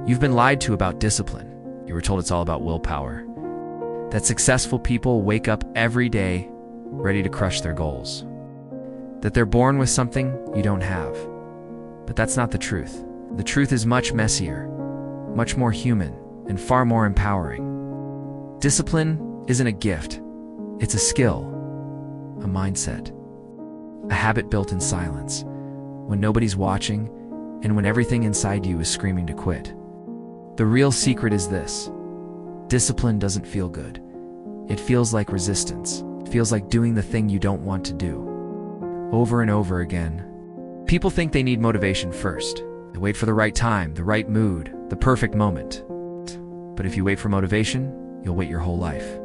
You've been lied to about discipline. You were told it's all about willpower. That successful people wake up every day ready to crush their goals. That they're born with something you don't have. But that's not the truth. The truth is much messier, much more human, and far more empowering. Discipline isn't a gift. It's a skill, a mindset, a habit built in silence, when nobody's watching and when everything inside you is screaming to quit. The real secret is this: discipline doesn't feel good. It feels like resistance. It feels like doing the thing you don't want to do. Over and over again. People think they need motivation first. They wait for the right time, the right mood, the perfect moment. But if you wait for motivation, you'll wait your whole life.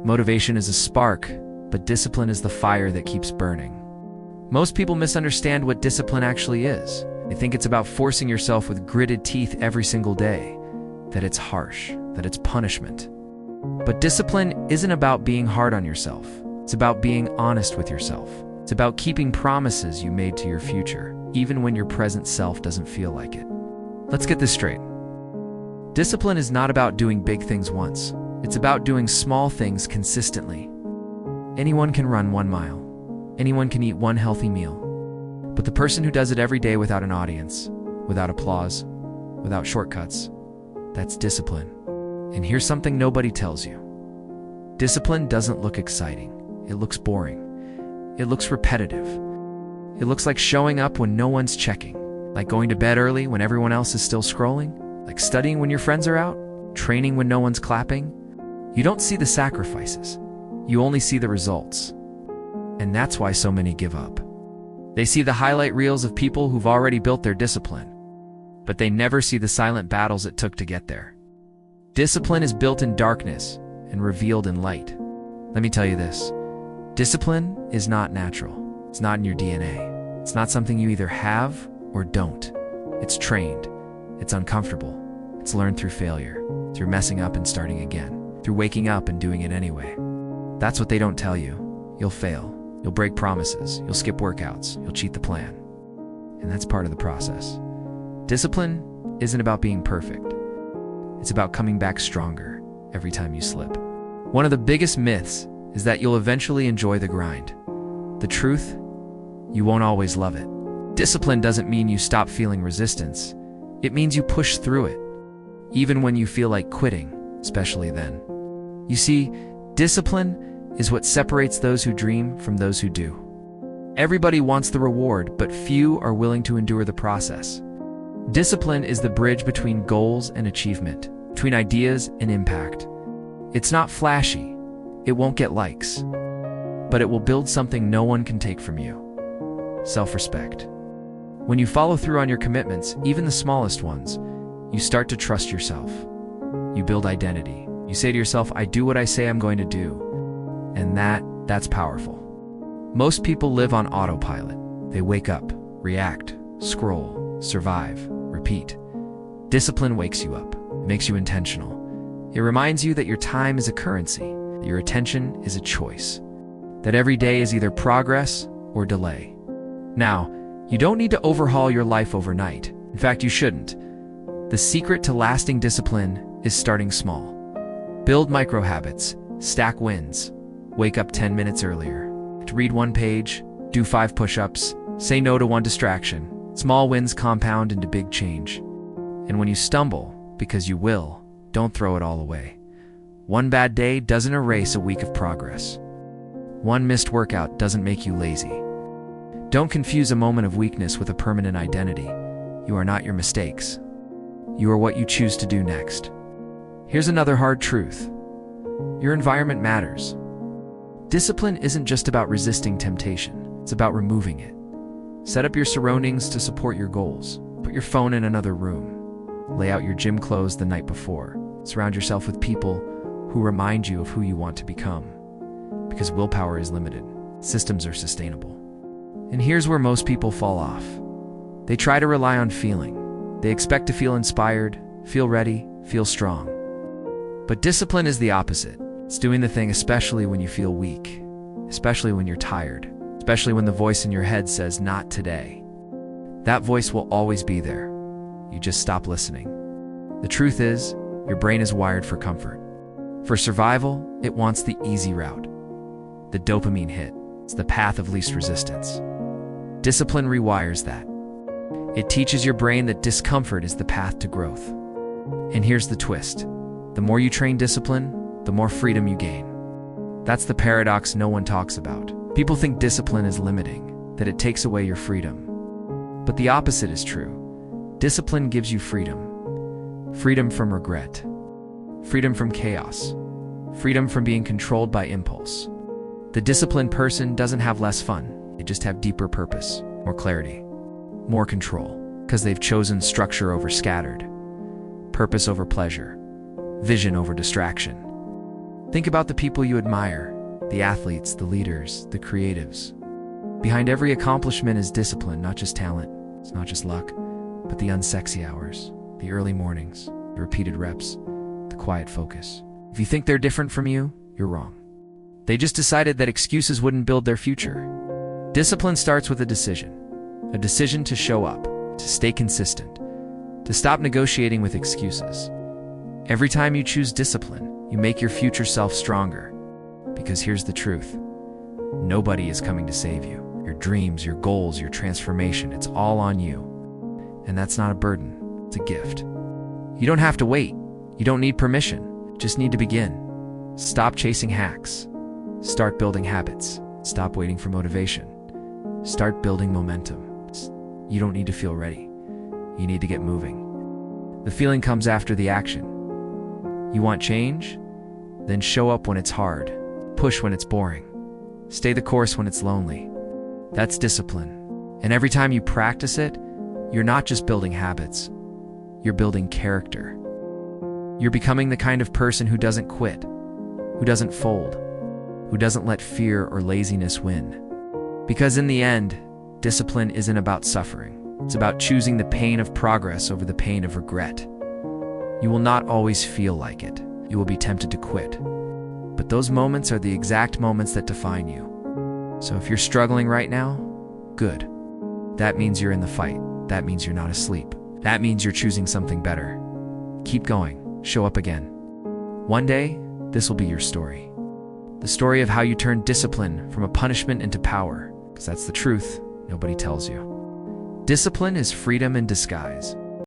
Motivation is a spark, but discipline is the fire that keeps burning. Most people misunderstand what discipline actually is. They think it's about forcing yourself with gritted teeth every single day, that it's harsh, that it's punishment. But discipline isn't about being hard on yourself. It's about being honest with yourself. It's about keeping promises you made to your future, even when your present self doesn't feel like it. Let's get this straight. Discipline is not about doing big things once. It's about doing small things consistently. Anyone can run 1 mile. Anyone can eat 1 healthy meal. But the person who does it every day without an audience, without applause, without shortcuts, that's discipline. And here's something nobody tells you. Discipline doesn't look exciting. It looks boring. It looks repetitive. It looks like showing up when no one's checking, like going to bed early when everyone else is still scrolling, like studying when your friends are out, training when no one's clapping. You don't see the sacrifices. You only see the results. And that's why so many give up. They see the highlight reels of people who've already built their discipline, but they never see the silent battles it took to get there. Discipline is built in darkness and revealed in light. Let me tell you this. Discipline is not natural. It's not in your DNA. It's not something you either have or don't. It's trained. It's uncomfortable. It's learned through failure, through messing up and starting again, through waking up and doing it anyway. That's what they don't tell you. You'll fail. You'll break promises. You'll skip workouts. You'll cheat the plan. And that's part of the process. Discipline isn't about being perfect. It's about coming back stronger every time you slip. One of the biggest myths is that you'll eventually enjoy the grind. The truth, you won't always love it. Discipline doesn't mean you stop feeling resistance. It means you push through it, even when you feel like quitting, especially then. You see, discipline is what separates those who dream from those who do. Everybody wants the reward, but few are willing to endure the process. Discipline is the bridge between goals and achievement, between ideas and impact. It's not flashy. It won't get likes. But it will build something no one can take from you: self-respect. When you follow through on your commitments, even the smallest ones, you start to trust yourself. You build identity. You say to yourself, I do what I say I'm going to do. And that's powerful. Most people live on autopilot. They wake up, react, scroll, survive, repeat. Discipline wakes you up. It makes you intentional. It reminds you that your time is a currency, that your attention is a choice, that every day is either progress or delay. Now, you don't need to overhaul your life overnight. In fact, you shouldn't. The secret to lasting discipline is starting small. Build micro habits, stack wins. Wake up 10 minutes earlier. To read 1 page, do 5 push-ups, say no to 1 distraction. Small wins compound into big change. And when you stumble, because you will, don't throw it all away. 1 bad day doesn't erase a week of progress. 1 missed workout doesn't make you lazy. Don't confuse a moment of weakness with a permanent identity. You are not your mistakes. You are what you choose to do next. Here's another hard truth. Your environment matters. Discipline isn't just about resisting temptation. It's about removing it. Set up your surroundings to support your goals. Put your phone in another room. Lay out your gym clothes the night before. Surround yourself with people who remind you of who you want to become. Because willpower is limited. Systems are sustainable. And here's where most people fall off. They try to rely on feeling. They expect to feel inspired, feel ready, feel strong. But discipline is the opposite. It's doing the thing especially when you feel weak, especially when you're tired, especially when the voice in your head says, not today. That voice will always be there. You just stop listening. The truth is, your brain is wired for comfort. For survival, it wants the easy route. The dopamine hit. It's the path of least resistance. Discipline rewires that. It teaches your brain that discomfort is the path to growth. And here's the twist. The more you train discipline, the more freedom you gain. That's the paradox no one talks about. People think discipline is limiting, that it takes away your freedom. But the opposite is true. Discipline gives you freedom. Freedom from regret. Freedom from chaos. Freedom from being controlled by impulse. The disciplined person doesn't have less fun. They just have deeper purpose, more clarity, more control, because they've chosen structure over scattered, purpose over pleasure, vision over distraction. Think about the people you admire, the athletes, the leaders, the creatives. Behind every accomplishment is discipline, not just talent. It's not just luck, but the unsexy hours, the early mornings, the repeated reps, the quiet focus. If you think they're different from you, you're wrong. They just decided that excuses wouldn't build their future. Discipline starts with a decision to show up, to stay consistent, to stop negotiating with excuses. Every time you choose discipline, you make your future self stronger. Because here's the truth. Nobody is coming to save you. Your dreams, your goals, your transformation, it's all on you. And that's not a burden, it's a gift. You don't have to wait. You don't need permission. You just need to begin. Stop chasing hacks. Start building habits. Stop waiting for motivation. Start building momentum. You don't need to feel ready. You need to get moving. The feeling comes after the action. You want change? Then show up when it's hard. Push when it's boring. Stay the course when it's lonely. That's discipline. And every time you practice it, you're not just building habits. You're building character. You're becoming the kind of person who doesn't quit, who doesn't fold, who doesn't let fear or laziness win. Because in the end, discipline isn't about suffering. It's about choosing the pain of progress over the pain of regret. You will not always feel like it. You will be tempted to quit. But those moments are the exact moments that define you. So if you're struggling right now, good. That means you're in the fight. That means you're not asleep. That means you're choosing something better. Keep going. Show up again. One day, this will be your story. The story of how you turn discipline from a punishment into power, because that's the truth nobody tells you. Discipline is freedom in disguise.